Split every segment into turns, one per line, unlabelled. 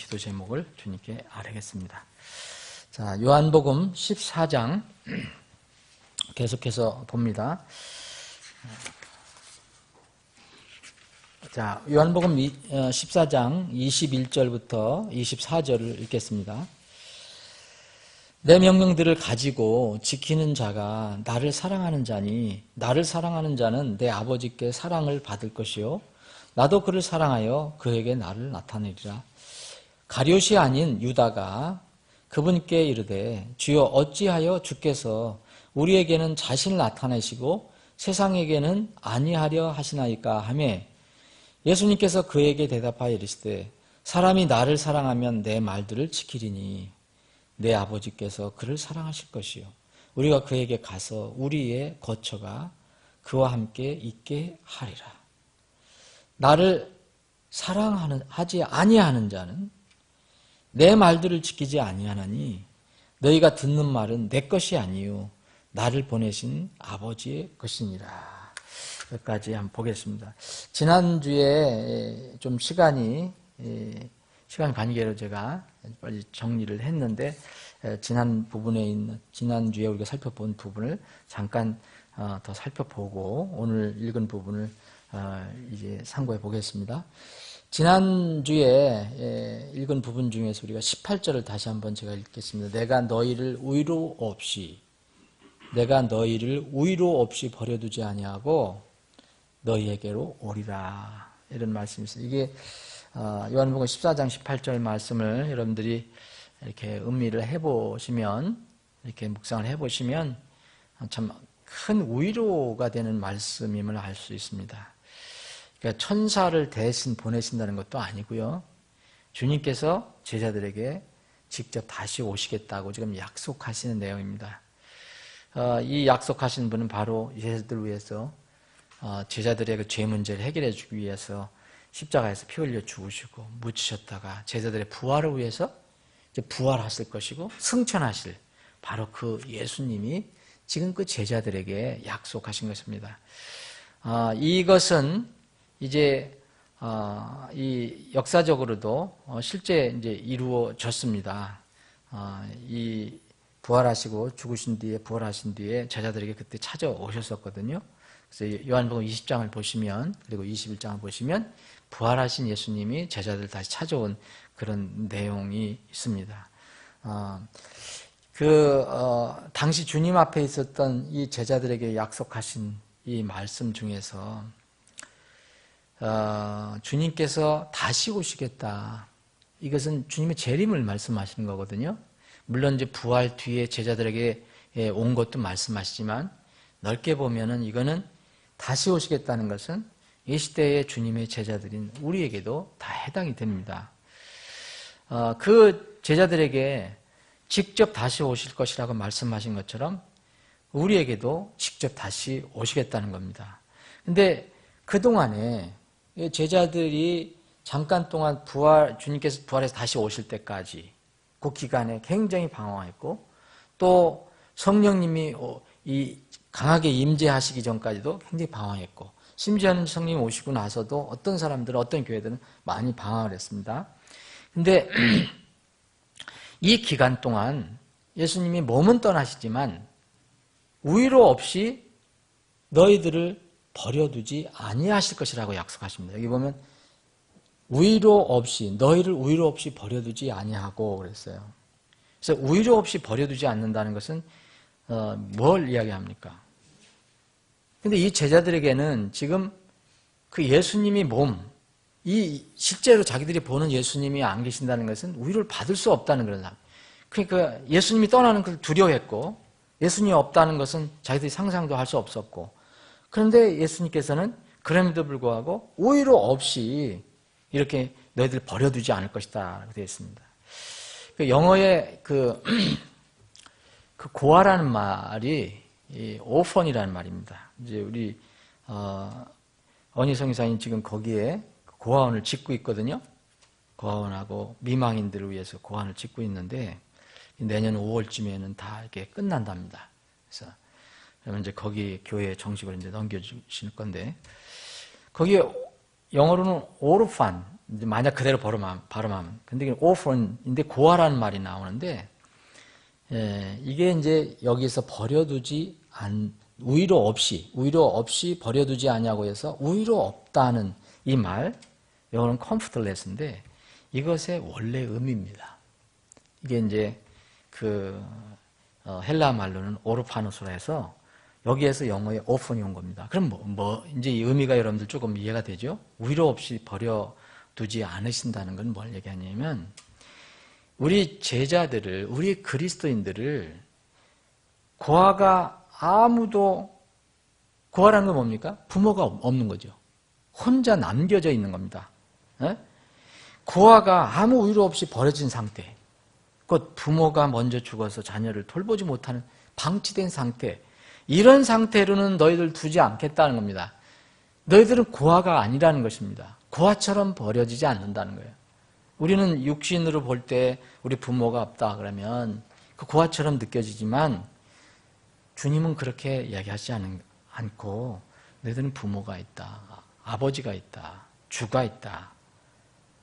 기도 제목을 주님께 아뢰겠습니다. 자, 요한복음 14장 계속해서 봅니다. 자, 요한복음 14장 21절부터 24절을 읽겠습니다. 내 명령들을 가지고 지키는 자가 나를 사랑하는 자니 나를 사랑하는 자는 내 아버지께 사랑을 받을 것이요 나도 그를 사랑하여 그에게 나를 나타내리라. 가룟이 아닌 유다가 그분께 이르되 주여 어찌하여 주께서 우리에게는 자신을 나타내시고 세상에게는 아니하려 하시나이까 하매 예수님께서 그에게 대답하여 이르시되 사람이 나를 사랑하면 내 말들을 지키리니 내 아버지께서 그를 사랑하실 것이요 우리가 그에게 가서 우리의 거처가 그와 함께 있게 하리라. 나를 사랑하지 아니하는 자는 내 말들을 지키지 아니하나니 너희가 듣는 말은 내 것이 아니요 나를 보내신 아버지의 것이니라. 여기까지 한번 보겠습니다. 지난주에 좀 시간 관계로 제가 빨리 정리를 했는데 지난주에 우리가 살펴본 부분을 잠깐 더 살펴보고 오늘 읽은 부분을 이제 상고해 보겠습니다. 지난주에 읽은 부분 중에서 우리가 18절을 다시 한번 제가 읽겠습니다. 내가 너희를 우위로 없이 버려두지 아니하고 너희에게로 오리라. 이런 말씀이 있어요. 이게 요한복음 14장 18절 말씀을 여러분들이 이렇게 음미를 해보시면 이렇게 묵상을 해보시면 참 큰 위로가 되는 말씀임을 알 수 있습니다. 그러니까 천사를 대신 보내신다는 것도 아니고요. 주님께서 제자들에게 직접 다시 오시겠다고 지금 약속하시는 내용입니다. 이 약속하신 분은 바로 제자들을 위해서 제자들의 그 죄 문제를 해결해 주기 위해서 십자가에서 피 흘려 죽으시고 묻히셨다가 제자들의 부활을 위해서 이제 부활하실 것이고 승천하실 바로 그 예수님이 지금 그 제자들에게 약속하신 것입니다. 이것은 이제 이 역사적으로도 실제 이제 이루어졌습니다. 이 부활하시고 죽으신 뒤에 부활하신 뒤에 제자들에게 그때 찾아오셨었거든요. 그래서 요한복음 20장을 보시면 그리고 21장을 보시면 부활하신 예수님이 제자들 다시 찾아온 그런 내용이 있습니다. 당시 주님 앞에 있었던 이 제자들에게 약속하신 이 말씀 중에서 주님께서 다시 오시겠다. 이것은 주님의 재림을 말씀하시는 거거든요. 물론 이제 부활 뒤에 제자들에게 온 것도 말씀하시지만 넓게 보면은 이거는 다시 오시겠다는 것은 이 시대의 주님의 제자들인 우리에게도 다 해당이 됩니다. 그 제자들에게 직접 다시 오실 것이라고 말씀하신 것처럼 우리에게도 직접 다시 오시겠다는 겁니다. 근데 그동안에 제자들이 잠깐 동안 주님께서 부활해서 다시 오실 때까지 그 기간에 굉장히 방황했고 또 성령님이 강하게 임재하시기 전까지도 굉장히 방황했고 심지어는 성령이 오시고 나서도 어떤 사람들은 어떤 교회들은 많이 방황을 했습니다. 근데 이 기간 동안 예수님이 몸은 떠나시지만 우위로 없이 너희들을 버려두지 아니하실 것이라고 약속하십니다. 여기 보면 너희를 우위로 없이 버려두지 아니하고 그랬어요. 그래서 우위로 없이 버려두지 않는다는 것은 뭘 이야기합니까? 근데 이 제자들에게는 지금 그 예수님이 실제로 자기들이 보는 예수님이 안 계신다는 것은 우위를 받을 수 없다는 그런 삶. 그러니까 예수님이 떠나는 걸 두려워했고 예수님이 없다는 것은 자기들이 상상도 할 수 없었고 그런데 예수님께서는 그럼에도 불구하고 우위로 없이 이렇게 너희들 버려두지 않을 것이다 라고 되어 있습니다. 영어의 그 고아라는 말이 오펀이라는 말입니다. 이제 우리 언희성 이사님 지금 거기에 고아원을 짓고 있거든요. 고아원하고 미망인들을 위해서 고아원을 짓고 있는데 내년 5월쯤에는 다 이렇게 끝난답니다. 그래서 그러면 이제 거기 교회 정식으로 이제 넘겨주실 건데 거기에 영어로는 오르판 만약 그대로 발음하면. 근데 이게 orphan인데 고아라는 말이 나오는데, 이게 이제 여기서 우위로 없이 버려두지 아니하고 해서 우위로 없다는 이 말, 영어는 comfortless인데 이것의 원래 의미입니다. 이게 이제 헬라 말로는 오르파노스라 해서 여기에서 영어의 orphan이 온 겁니다. 그럼 이제 이 의미가 여러분들 조금 이해가 되죠? 우위로 없이 버려두지 않으신다는 건 뭘 얘기하냐면 우리 제자들을, 우리 그리스도인들을 고아라는 건 뭡니까? 부모가 없는 거죠. 혼자 남겨져 있는 겁니다. 고아가 아무 우위로 없이 버려진 상태, 곧 부모가 먼저 죽어서 자녀를 돌보지 못하는 방치된 상태, 이런 상태로는 너희들 두지 않겠다는 겁니다. 너희들은 고아가 아니라는 것입니다. 고아처럼 버려지지 않는다는 거예요. 우리는 육신으로 볼 때 우리 부모가 없다 그러면 그 고아처럼 느껴지지만 주님은 그렇게 이야기하지 않고 너희들은 부모가 있다, 아버지가 있다, 주가 있다.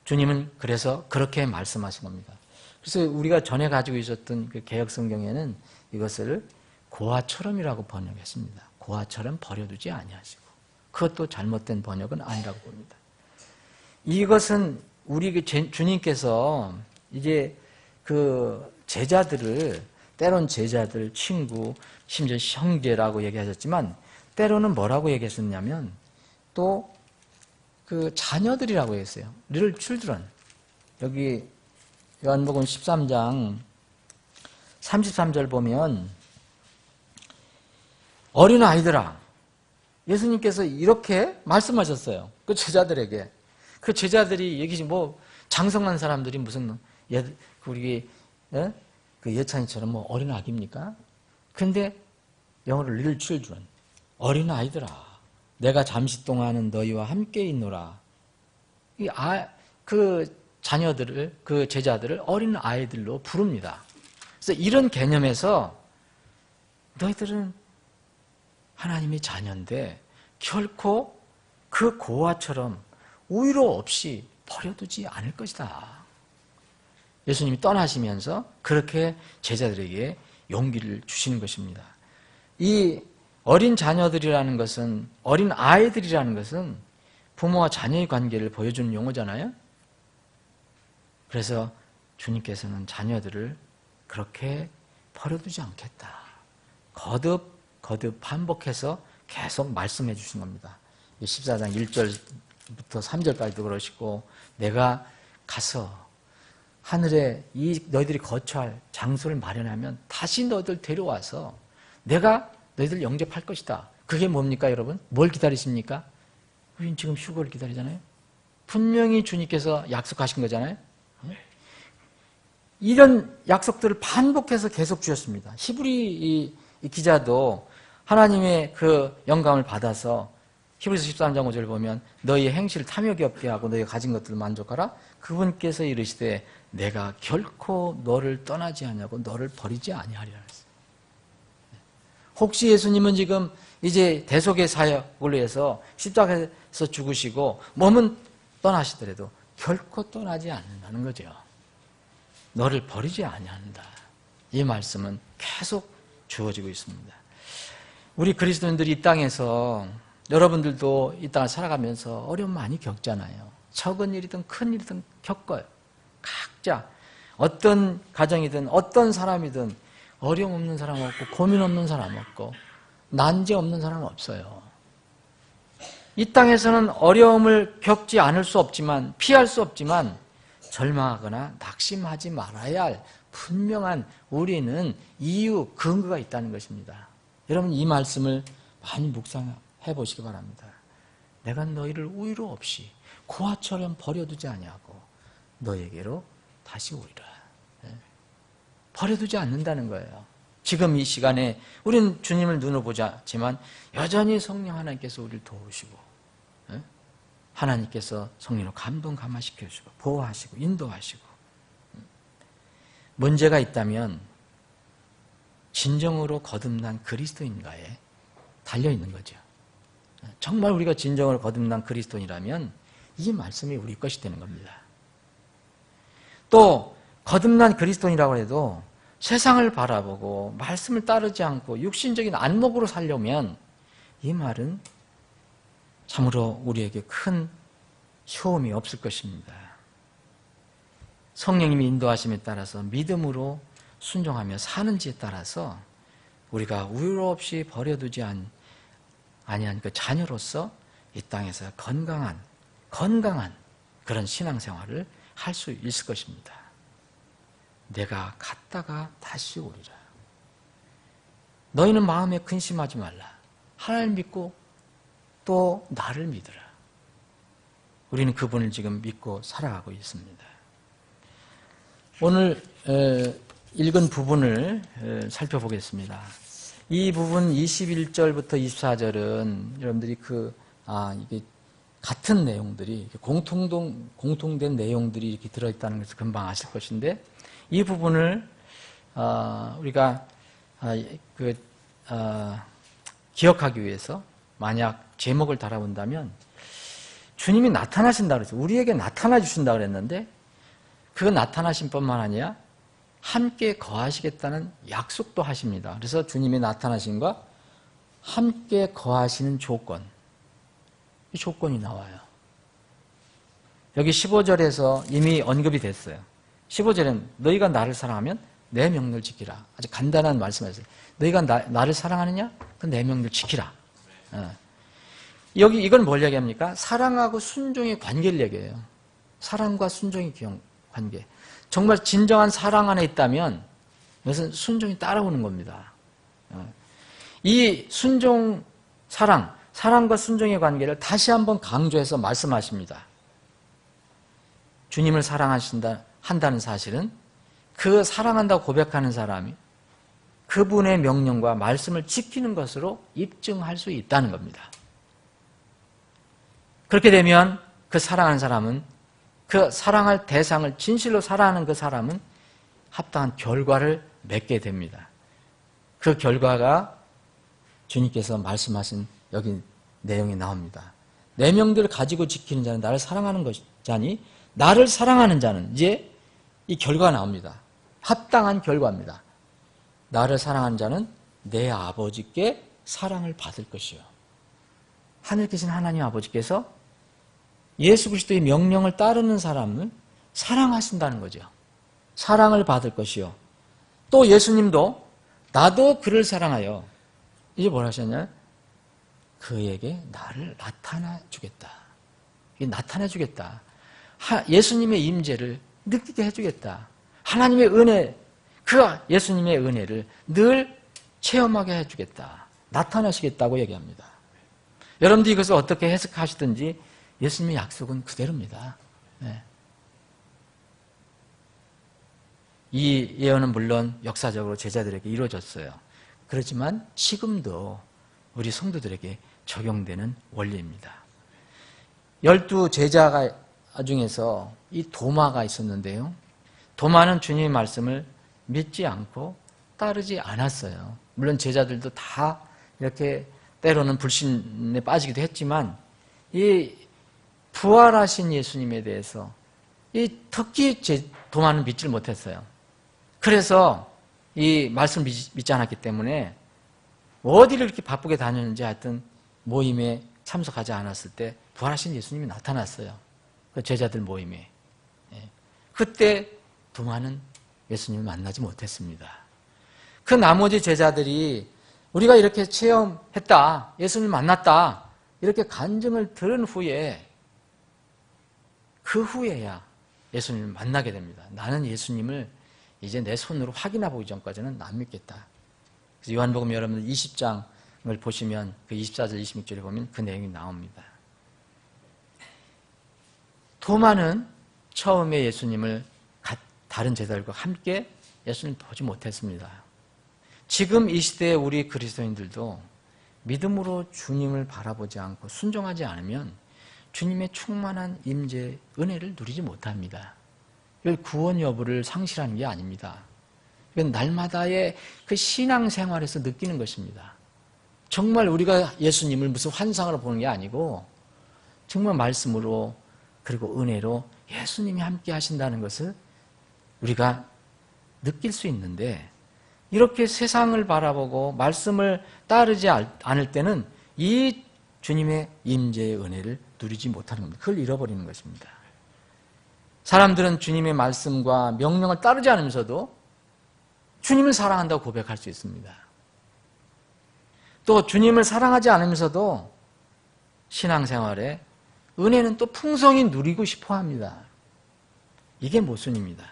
주님은 그래서 그렇게 말씀하신 겁니다. 그래서 우리가 전에 가지고 있었던 그 개역성경에는 이것을 고아처럼이라고 번역했습니다. 고아처럼 버려두지 아니하시고. 그것도 잘못된 번역은 아니라고 봅니다. 이것은 우리 주님께서 이제 그 제자들을, 때론 제자들, 친구, 심지어 형제라고 얘기하셨지만 때로는 뭐라고 얘기했었냐면 또 그 자녀들이라고 했어요. little children. 여기 요한복음 13장 33절 보면 어린 아이들아, 예수님께서 이렇게 말씀하셨어요. 그 제자들에게. 그 제자들이 얘기지 장성한 사람들이 무슨 우리 그 예찬이처럼 어린 아기입니까? 근데 영어로 little children, 어린 아이들아, 내가 잠시 동안은 너희와 함께 있노라. 그 자녀들을, 그 제자들을 어린 아이들로 부릅니다. 그래서 이런 개념에서 너희들은 하나님의 자녀인데 결코 그 고아처럼 우위로 없이 버려두지 않을 것이다. 예수님이 떠나시면서 그렇게 제자들에게 용기를 주시는 것입니다. 이 어린 자녀들이라는 것은, 어린 아이들이라는 것은 부모와 자녀의 관계를 보여주는 용어잖아요. 그래서 주님께서는 자녀들을 그렇게 버려두지 않겠다. 거듭 반복해서 계속 말씀해 주신 겁니다. 14장 1절부터 3절까지도 그러시고, 내가 가서 하늘에 너희들이 거처할 장소를 마련하면 다시 너희들 데려와서 내가 너희들 영접할 것이다. 그게 뭡니까, 여러분? 뭘 기다리십니까? 우린 지금 휴거를 기다리잖아요. 분명히 주님께서 약속하신 거잖아요. 이런 약속들을 반복해서 계속 주셨습니다. 히브리 기자도 하나님의 그 영감을 받아서 히브리서 13장 5절 보면 너희의 행실을 탐욕이 없게 하고 너희가 가진 것들을 만족하라. 그분께서 이르시되 내가 결코 너를 떠나지 아니하고 너를 버리지 아니하리라 했어요. 혹시 예수님은 지금 이제 대속의 사역을 위해서 십자가에서 죽으시고 몸은 떠나시더라도 결코 떠나지 않는다는 거죠. 너를 버리지 아니한다. 이 말씀은 계속 주어지고 있습니다. 우리 그리스도인들이 이 땅에서, 여러분들도 이 땅을 살아가면서 어려움 많이 겪잖아요. 적은 일이든 큰 일이든 겪어요. 각자 어떤 가정이든 어떤 사람이든 어려움 없는 사람 없고 고민 없는 사람 없고 난제 없는 사람 없어요. 이 땅에서는 어려움을 겪지 않을 수 없지만, 피할 수 없지만 절망하거나 낙심하지 말아야 할 분명한 우리는 이유, 근거가 있다는 것입니다. 여러분, 이 말씀을 많이 묵상해 보시기 바랍니다. 내가 너희를 우위로 없이 고아처럼 버려두지 아니하고 너에게로 다시 오리라. 버려두지 않는다는 거예요. 지금 이 시간에 우리는 주님을 눈으로 보지 않지만 여전히 성령 하나님께서 우리를 도우시고, 하나님께서 성령으로 감동감화시켜주시고 보호하시고 인도하시고. 문제가 있다면 진정으로 거듭난 그리스도인가에 달려있는 거죠. 정말 우리가 진정으로 거듭난 그리스도인이라면 이 말씀이 우리 것이 되는 겁니다. 또 거듭난 그리스도인이라고 해도 세상을 바라보고 말씀을 따르지 않고 육신적인 안목으로 살려면 이 말은 참으로 우리에게 큰 효험이 없을 것입니다. 성령님이 인도하심에 따라서 믿음으로 순종하며 사는지에 따라서 우리가 우유 없이 버려두지 아니한 그 자녀로서 이 땅에서 건강한 그런 신앙생활을 할 수 있을 것입니다. 내가 갔다가 다시 오리라. 너희는 마음에 근심하지 말라. 하나님을 믿고 또 나를 믿으라. 우리는 그분을 지금 믿고 살아가고 있습니다. 오늘 읽은 부분을 살펴보겠습니다. 이 부분 21절부터 24절은 여러분들이 이게 같은 내용들이 공통된 내용들이 이렇게 들어있다는 것을 금방 아실 것인데 이 부분을 우리가 기억하기 위해서 만약 제목을 달아본다면 주님이 나타나신다 그랬죠. 우리에게 나타나 주신다 그랬는데 그 나타나심뿐만 아니라 함께 거하시겠다는 약속도 하십니다. 그래서 주님의 나타나심과 함께 거하시는 조건, 이 조건이 나와요. 여기 15절에서 이미 언급이 됐어요. 15절엔 너희가 나를 사랑하면 내 명령을 지키라. 아주 간단한 말씀이었어요. 너희가 나를 사랑하느냐? 그 내 명령을 지키라. 여기 이건 뭘 얘기합니까? 사랑하고 순종의 관계를 얘기해요. 사랑과 순종의 관계. 정말 진정한 사랑 안에 있다면 이것은 순종이 따라오는 겁니다. 이 순종, 사랑과 순종의 관계를 다시 한번 강조해서 말씀하십니다. 주님을 한다는 사실은 그 사랑한다고 고백하는 사람이 그분의 명령과 말씀을 지키는 것으로 입증할 수 있다는 겁니다. 그렇게 되면 그 사랑하는 사람은 그 사랑할 대상을 진실로 사랑하는 그 사람은 합당한 결과를 맺게 됩니다. 그 결과가 주님께서 말씀하신 여기 내용이 나옵니다. 내 명들을 가지고 지키는 자는 나를 사랑하는 자니 나를 사랑하는 자는 이제 이 결과가 나옵니다. 합당한 결과입니다. 나를 사랑하는 자는 내 아버지께 사랑을 받을 것이요. 하늘에 계신 하나님 아버지께서 예수 그리스도의 명령을 따르는 사람을 사랑하신다는 거죠. 사랑을 받을 것이요. 또 예수님도 나도 그를 사랑하여 이제 뭘 하셨냐? 그에게 나를 나타내 주겠다. 나타내 주겠다. 예수님의 임재를 느끼게 해주겠다. 하나님의 은혜, 예수님의 은혜를 늘 체험하게 해주겠다. 나타나시겠다고 얘기합니다. 여러분들이 이것을 어떻게 해석하시든지 예수님의 약속은 그대로입니다. 네. 이 예언은 물론 역사적으로 제자들에게 이루어졌어요. 그렇지만 지금도 우리 성도들에게 적용되는 원리입니다. 12 제자가 중에서 이 도마가 있었는데요. 도마는 주님의 말씀을 믿지 않고 따르지 않았어요. 물론 제자들도 다 이렇게 때로는 불신에 빠지기도 했지만 이 부활하신 예수님에 대해서 특히 도마는 믿지를 못했어요. 그래서 이 말씀을 믿지 않았기 때문에 어디를 이렇게 바쁘게 다녔는지 하여튼 모임에 참석하지 않았을 때 부활하신 예수님이 나타났어요. 그 제자들 모임에. 그때 도마는 예수님을 만나지 못했습니다. 그 나머지 제자들이 우리가 이렇게 체험했다, 예수님을 만났다 이렇게 간증을 들은 후에 그 후에야 예수님을 만나게 됩니다. 나는 예수님을 이제 내 손으로 확인해 보기 전까지는 안 믿겠다. 그래서 요한복음 여러분들 20장을 보시면 그 24절 26절에 보면 그 내용이 나옵니다. 도마는 처음에 예수님을 다른 제자들과 함께 예수님을 보지 못했습니다. 지금 이 시대에 우리 그리스도인들도 믿음으로 주님을 바라보지 않고 순종하지 않으면 주님의 충만한 임재, 은혜를 누리지 못합니다. 이걸 구원 여부를 상실하는 게 아닙니다. 이건 날마다의 그 신앙생활에서 느끼는 것입니다. 정말 우리가 예수님을 무슨 환상으로 보는 게 아니고 정말 말씀으로 그리고 은혜로 예수님이 함께 하신다는 것을 우리가 느낄 수 있는데, 이렇게 세상을 바라보고 말씀을 따르지 않을 때는 이 주님의 임재의 은혜를 누리지 못하는 겁니다. 그걸 잃어버리는 것입니다. 사람들은 주님의 말씀과 명령을 따르지 않으면서도 주님을 사랑한다고 고백할 수 있습니다. 또 주님을 사랑하지 않으면서도 신앙생활에 은혜는 또 풍성히 누리고 싶어 합니다. 이게 모순입니다.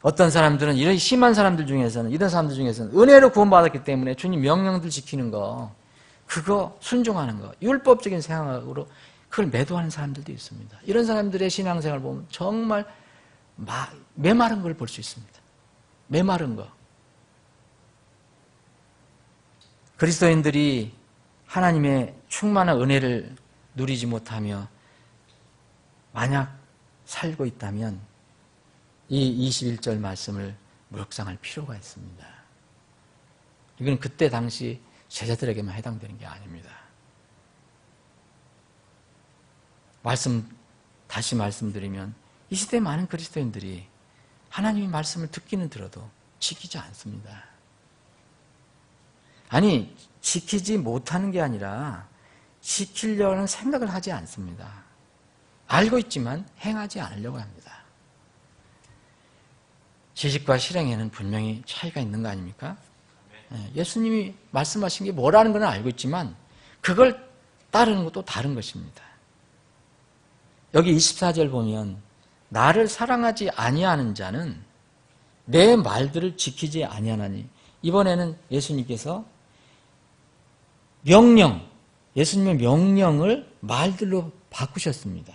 어떤 사람들은, 이런 심한 사람들 중에서는, 이런 사람들 중에서는 은혜로 구원받았기 때문에 주님 명령들 지키는 거, 그거 순종하는 거, 율법적인 생각으로 그걸 매도하는 사람들도 있습니다. 이런 사람들의 신앙생활을 보면 정말 메마른 걸 볼 수 있습니다. 메마른 거. 그리스도인들이 하나님의 충만한 은혜를 누리지 못하며 만약 살고 있다면 이 21절 말씀을 묵상할 필요가 있습니다. 이건 그때 당시 제자들에게만 해당되는 게 아닙니다. 다시 말씀드리면 이 시대의 많은 그리스도인들이 하나님의 말씀을 듣기는 들어도 지키지 않습니다. 아니, 지키지 못하는 게 아니라 지키려는 생각을 하지 않습니다. 알고 있지만 행하지 않으려고 합니다. 지식과 실행에는 분명히 차이가 있는 거 아닙니까? 예수님이 말씀하신 게 뭐라는 건 알고 있지만 그걸 따르는 것도 다른 것입니다. 여기 24절 보면 나를 사랑하지 아니하는 자는 내 말들을 지키지 아니하나니, 이번에는 예수님께서 예수님의 명령을 말들로 바꾸셨습니다.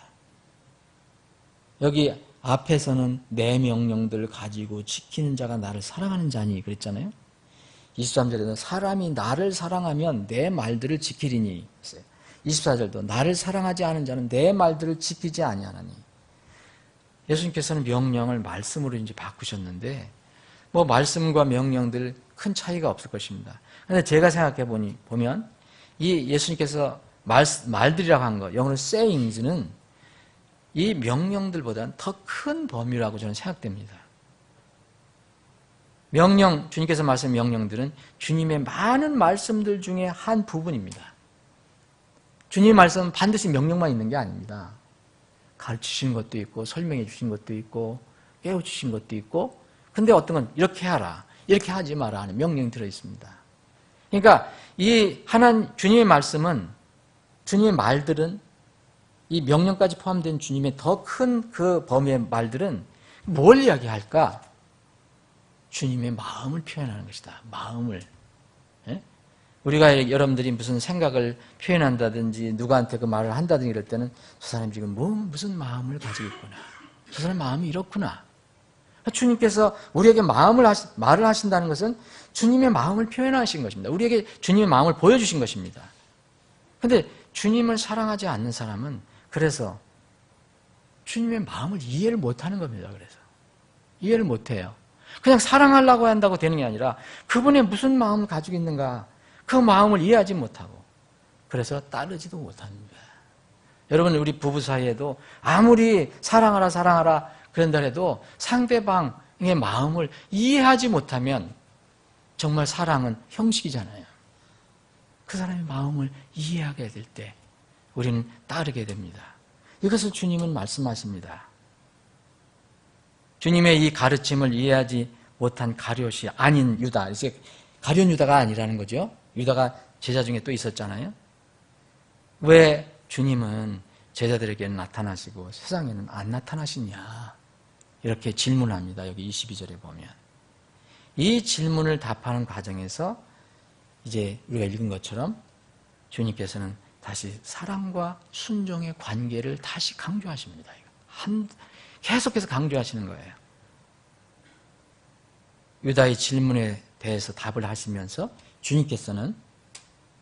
여기 앞에서는 내 명령들을 가지고 지키는 자가 나를 사랑하는 자니 그랬잖아요. 23절에는 사람이 나를 사랑하면 내 말들을 지키리니 했어요. 24절도 나를 사랑하지 않은 자는 내 말들을 지키지 아니하나니. 예수님께서는 명령을 말씀으로 이제 바꾸셨는데 말씀과 명령들 큰 차이가 없을 것입니다. 그런데 제가 생각해 보면 이 예수님께서 말들이라고 한 거, 영어로 sayings는 이 명령들보다는 더 큰 범위라고 저는 생각됩니다. 주님께서 말씀 명령들은 주님의 많은 말씀들 중에 한 부분입니다. 주님의 말씀은 반드시 명령만 있는 게 아닙니다. 가르치신 것도 있고, 설명해 주신 것도 있고, 깨워주신 것도 있고, 근데 어떤 건 이렇게 하라, 이렇게 하지 마라 하는 명령이 들어있습니다. 그러니까 주님의 말씀은, 주님의 말들은, 이 명령까지 포함된 주님의 더 큰 그 범위의 말들은 뭘 이야기할까? 주님의 마음을 표현하는 것이다. 마음을. 예? 우리가 여러분들이 무슨 생각을 표현한다든지 누구한테 그 말을 한다든지 이럴 때는 저 사람이 지금 무슨 마음을 가지고 있구나. 저 사람 마음이 이렇구나. 주님께서 우리에게 말을 하신다는 것은 주님의 마음을 표현하신 것입니다. 우리에게 주님의 마음을 보여주신 것입니다. 그런데 주님을 사랑하지 않는 사람은 그래서 주님의 마음을 이해를 못하는 겁니다. 그래서 이해를 못해요. 그냥 사랑하려고 한다고 되는 게 아니라 그분의 무슨 마음을 가지고 있는가, 그 마음을 이해하지 못하고 그래서 따르지도 못합니다. 여러분, 우리 부부 사이에도 아무리 사랑하라 그런다 해도 상대방의 마음을 이해하지 못하면 정말 사랑은 형식이잖아요. 그 사람의 마음을 이해하게 될 때 우리는 따르게 됩니다. 이것을 주님은 말씀하십니다. 주님의 이 가르침을 이해하지 못한 가룟이 아닌 유다, 이제 가룟 유다가 아니라는 거죠. 유다가 제자 중에 또 있었잖아요. 왜 주님은 제자들에게는 나타나시고 세상에는 안 나타나시냐, 이렇게 질문합니다. 여기 22절에 보면 이 질문을 답하는 과정에서 이제 우리가 읽은 것처럼 주님께서는 다시 사랑과 순종의 관계를 다시 강조하십니다. 계속해서 강조하시는 거예요. 유다의 질문에 대해서 답을 하시면서 주님께서는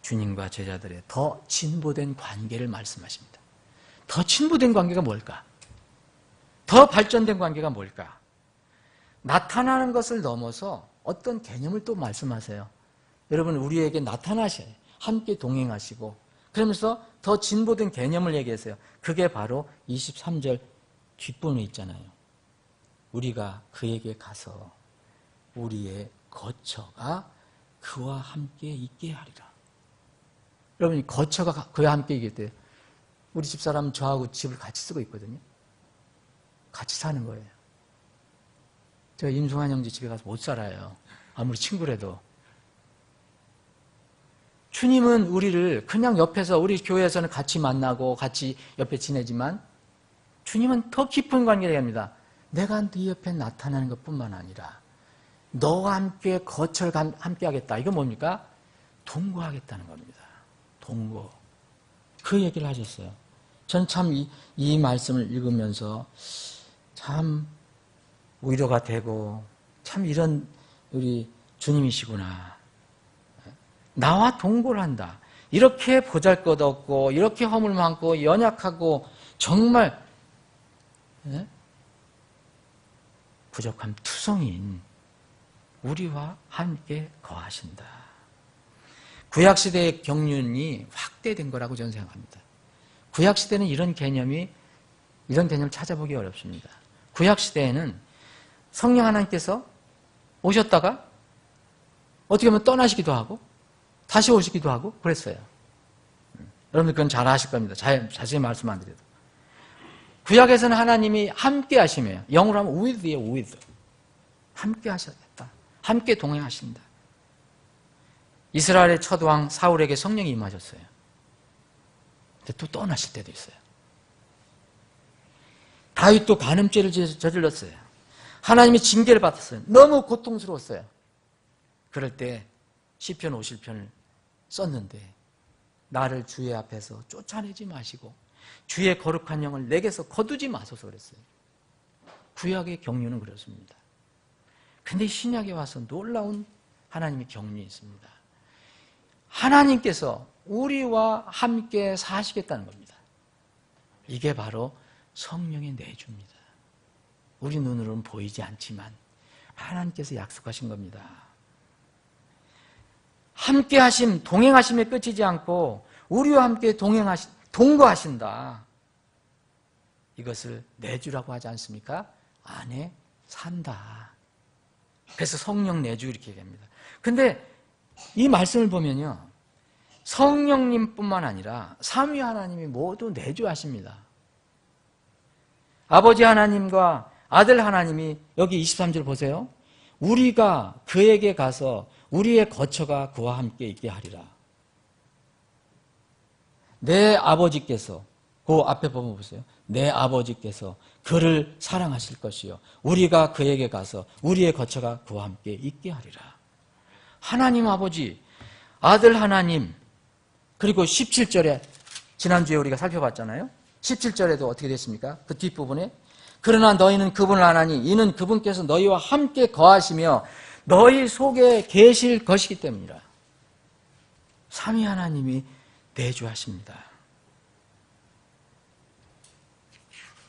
주님과 제자들의 더 진보된 관계를 말씀하십니다. 더 진보된 관계가 뭘까? 더 발전된 관계가 뭘까? 나타나는 것을 넘어서 어떤 개념을 또 말씀하세요. 여러분, 우리에게 나타나셔요. 함께 동행하시고 그러면서 더 진보된 개념을 얘기했어요. 그게 바로 23절 뒷부분에 있잖아요. 우리가 그에게 가서 우리의 거처가 그와 함께 있게 하리라. 여러분이 거처가 그와 함께 있게 때 우리 집사람은 저하고 집을 같이 쓰고 있거든요. 같이 사는 거예요. 제가 임승환 형제 집에 가서 못 살아요. 아무리 친구라도. 주님은 우리를 그냥 옆에서 우리 교회에서는 같이 만나고 같이 옆에 지내지만 주님은 더 깊은 관계를 합니다. 내가 네 옆에 나타나는 것뿐만 아니라 너와 함께 거처를 함께 하겠다. 이건 뭡니까? 동거하겠다는 겁니다. 동거. 그 얘기를 하셨어요. 전 참 이 말씀을 읽으면서 참 위로가 되고 참 이런 우리 주님이시구나. 나와 동거를 한다. 이렇게 보잘것없고 이렇게 허물 많고 연약하고 정말 부족함 투성인 우리와 함께 거하신다. 구약시대의 경륜이 확대된 거라고 저는 생각합니다. 구약시대는 이런 개념을 찾아보기 어렵습니다. 구약시대에는 성령 하나님께서 오셨다가 어떻게 보면 떠나시기도 하고 다시 오시기도 하고 그랬어요. 여러분들 그건 잘 아실 겁니다. 자세히 말씀 안 드려도. 구약에서는 하나님이 함께 하시며요. 영어로 하면 with예요, with. 함께 하셨다. 함께 동행하신다. 이스라엘의 첫 왕 사울에게 성령이 임하셨어요. 근데 또 떠나실 때도 있어요. 다윗도 간음죄를 저질렀어요. 하나님이 징계를 받았어요. 너무 고통스러웠어요. 그럴 때 시편 50편을 썼는데 나를 주의 앞에서 쫓아내지 마시고 주의 거룩한 영을 내게서 거두지 마소서 그랬어요. 구약의 경륜은 그렇습니다. 근데 신약에 와서 놀라운 하나님의 경륜이 있습니다. 하나님께서 우리와 함께 사시겠다는 겁니다. 이게 바로 성령의 내주입니다. 우리 눈으로는 보이지 않지만 하나님께서 약속하신 겁니다. 함께 하심, 동행하심에 끝이지 않고 우리와 함께 동거하신다. 이것을 내주라고 하지 않습니까? 안에 산다. 그래서 성령 내주 이렇게 얘기합니다. 근데 이 말씀을 보면요. 성령님뿐만 아니라 삼위 하나님이 모두 내주하십니다. 아버지 하나님과 아들 하나님이 여기 23절 보세요. 우리가 그에게 가서 우리의 거처가 그와 함께 있게 하리라. 내 아버지께서 그 앞에 보면 보세요. 내 아버지께서 그를 사랑하실 것이요 우리가 그에게 가서 우리의 거처가 그와 함께 있게 하리라. 하나님 아버지, 아들 하나님, 그리고 17절에 지난주에 우리가 살펴봤잖아요. 17절에도 어떻게 됐습니까? 그 뒷부분에 그러나 너희는 그분을 아나니 이는 그분께서 너희와 함께 거하시며 너희 속에 계실 것이기 때문이라. 삼위 하나님이 내주하십니다.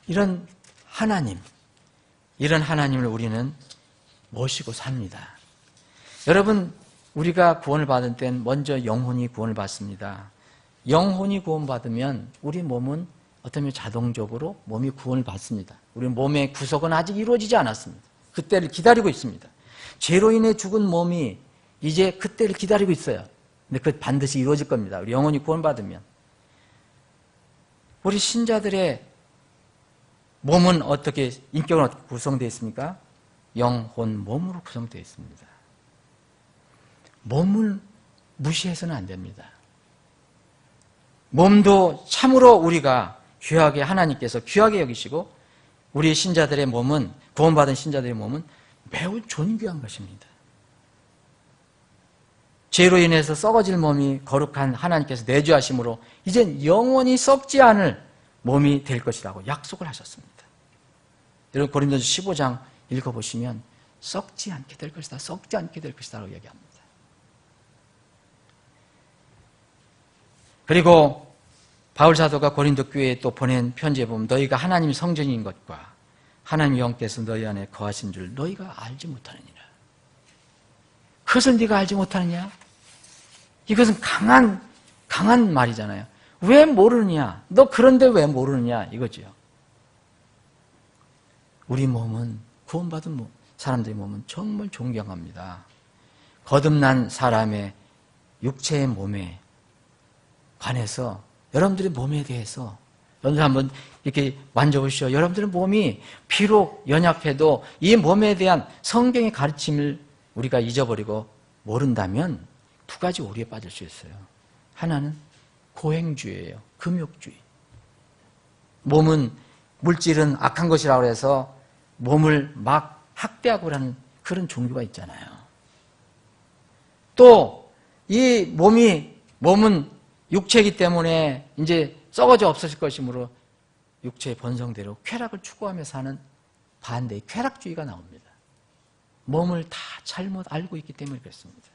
이런 하나님을 우리는 모시고 삽니다. 여러분, 우리가 구원을 받을 땐 먼저 영혼이 구원을 받습니다. 영혼이 구원받으면 우리 몸은 어쩌면 자동적으로 몸이 구원을 받습니다. 우리 몸의 구속은 아직 이루어지지 않았습니다. 그때를 기다리고 있습니다. 죄로 인해 죽은 몸이 이제 그때를 기다리고 있어요. 근데 그 반드시 이루어질 겁니다. 우리 영혼이 구원받으면. 우리 신자들의 몸은 어떻게, 인격은 어떻게 구성되어 있습니까? 영혼, 몸으로 구성되어 있습니다. 몸을 무시해서는 안 됩니다. 몸도 참으로 우리가 귀하게 하나님께서 귀하게 여기시고 우리 신자들의 몸은, 구원받은 신자들의 몸은 매우 존귀한 것입니다. 죄로 인해서 썩어질 몸이 거룩한 하나님께서 내주하심으로 이젠 영원히 썩지 않을 몸이 될 것이라고 약속을 하셨습니다. 여러분 고린도서 15장 읽어보시면 썩지 않게 될 것이다, 썩지 않게 될 것이다 라고 얘기합니다. 그리고 바울 사도가 고린도 교회에 또 보낸 편지에 보면 너희가 하나님의 성전인 것과 하나님의 영께서 너희 안에 거하신 줄 너희가 알지 못하느니라. 그것을 네가 알지 못하느냐? 이것은 강한 말이잖아요. 왜 모르느냐? 너 그런데 왜 모르느냐? 이거죠. 우리 몸은, 구원받은 사람들의 몸은 정말 존경합니다. 거듭난 사람의 육체의 몸에 관해서 여러분들의 몸에 대해서 여러분들 한번 이렇게 만져보시죠. 여러분들의 몸이 비록 연약해도 이 몸에 대한 성경의 가르침을 우리가 잊어버리고 모른다면 두 가지 오류에 빠질 수 있어요. 하나는 고행주의예요. 금욕주의. 몸은, 물질은 악한 것이라고 해서 몸을 막 학대하고 하는 그런 종교가 있잖아요. 또 이 몸은 육체이기 때문에 이제 썩어져 없어질 것이므로 육체의 본성대로 쾌락을 추구하며 사는 반대의 쾌락주의가 나옵니다. 몸을 다 잘못 알고 있기 때문에 그렇습니다.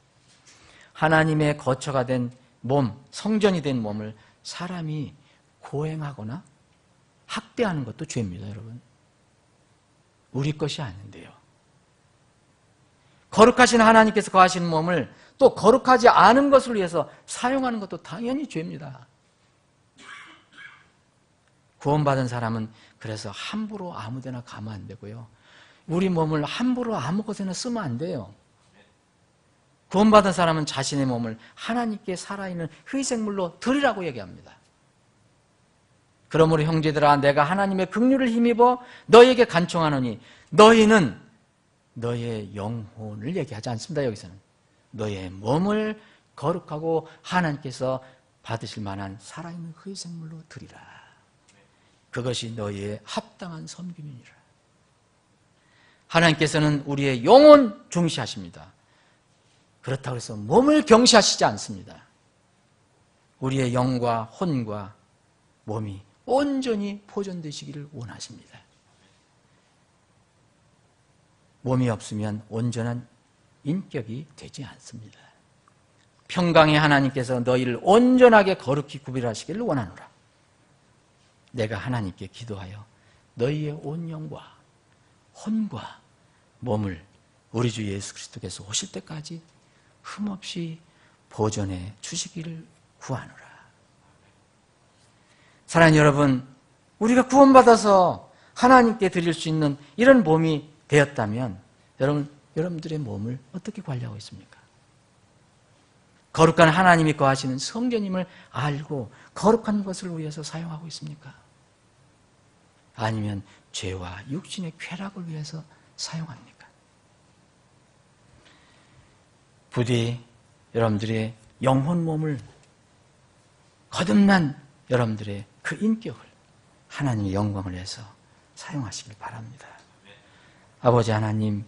하나님의 거처가 된 몸, 성전이 된 몸을 사람이 고행하거나 학대하는 것도 죄입니다, 여러분. 우리 것이 아닌데요. 거룩하신 하나님께서 거하시는 몸을 또 거룩하지 않은 것을 위해서 사용하는 것도 당연히 죄입니다. 구원받은 사람은 그래서 함부로 아무데나 가면 안 되고요. 우리 몸을 함부로 아무 곳에나 쓰면 안 돼요. 구원받은 사람은 자신의 몸을 하나님께 살아있는 희생물로 드리라고 얘기합니다. 그러므로 형제들아, 내가 하나님의 긍휼을 힘입어 너희에게 간청하노니 너희는 너희의 영혼을 얘기하지 않습니다. 여기서는 너희의 몸을 거룩하고 하나님께서 받으실 만한 살아있는 희생물로 드리라. 그것이 너희의 합당한 섬김이니라. 하나님께서는 우리의 영혼 중시하십니다. 그렇다고 해서 몸을 경시하시지 않습니다. 우리의 영과 혼과 몸이 온전히 보존되시기를 원하십니다. 몸이 없으면 온전한 인격이 되지 않습니다. 평강의 하나님께서 너희를 온전하게 거룩히 구별하시기를 원하노라. 내가 하나님께 기도하여 너희의 온 영과 혼과 몸을 우리 주 예수 그리스도께서 오실 때까지 흠없이 보존해 주시기를 구하노라. 사랑하는 여러분, 우리가 구원받아서 하나님께 드릴 수 있는 이런 몸이 되었다면 여러분들의 몸을 어떻게 관리하고 있습니까? 거룩한 하나님이 거하시는 성전임을 알고 거룩한 것을 위해서 사용하고 있습니까? 아니면 죄와 육신의 쾌락을 위해서 사용합니까? 부디 여러분들의 영혼 몸을, 거듭난 여러분들의 그 인격을 하나님의 영광을 위해서 사용하시길 바랍니다. 아버지 하나님,